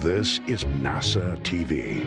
This is NASA TV.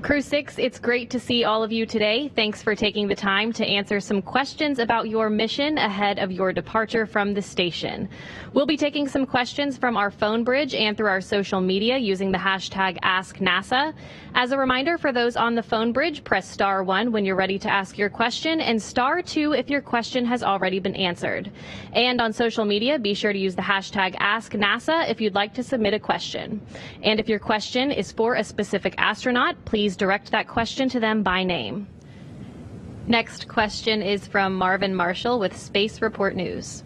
Crew-6, it's great to see all of you today. Thanks for taking the time to answer some questions about your mission ahead of your departure from the station. We'll be taking some questions from our phone bridge and through our social media using the hashtag AskNASA. As a reminder, for those on the phone bridge, press *1 when you're ready to ask your question and *2 if your question has already been answered. And on social media, be sure to use the hashtag AskNASA if you'd like to submit a question. And if your question is for a specific astronaut, please direct that question to them by name. Next question is from Marvin Marshall with Space Report News.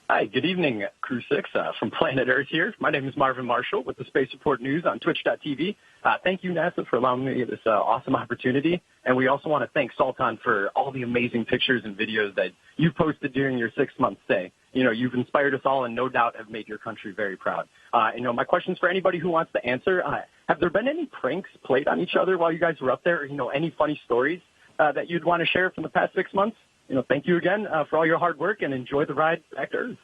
Hi, good evening, Crew-6 from Planet Earth here. My name is Marvin Marshall with the Space Report News on Twitch.tv. Thank you, NASA, for allowing me this awesome opportunity. And we also want to thank Sultan for all the amazing pictures and videos that you posted during your 6-month stay. You know, you've inspired us all and no doubt have made your country very proud. My question's for anybody who wants to answer. Have there been any pranks played on each other while you guys were up there? Or, any funny stories that you'd want to share from the past 6 months? Thank you again for all your hard work and enjoy the ride back to Earth.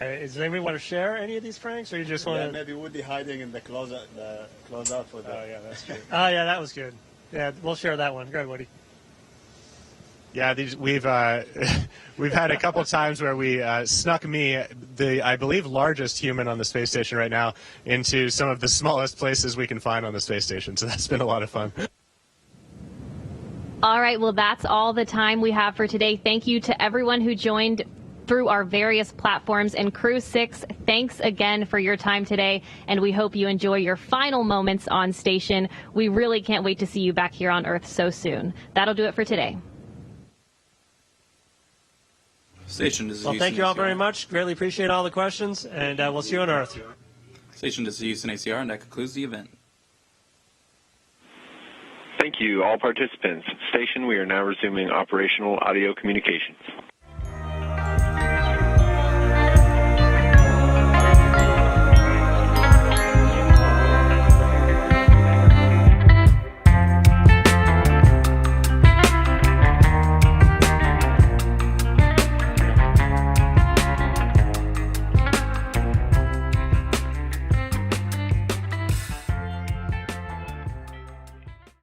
Does anybody want to share any of these pranks, or you just want to? Maybe Woody hiding in the closet for the. Oh yeah, that's true. Oh yeah, that was good. Yeah, we'll share that one. Go ahead, Woody. Yeah, we've had a couple times where we snuck me, I believe largest human on the space station right now, into some of the smallest places we can find on the space station. So that's been a lot of fun. All right, well, that's all the time we have for today. Thank you to everyone who joined through our various platforms. And Crew-6, thanks again for your time today, and we hope you enjoy your final moments on station. We really can't wait to see you back here on Earth so soon. That'll do it for today. Station, this is well, Houston thank you all ACR. very much. Greatly appreciate all the questions, and we'll see you on Earth. Station, this is Houston ACR, and that concludes the event. Thank you, all participants. Station, we are now resuming operational audio communications.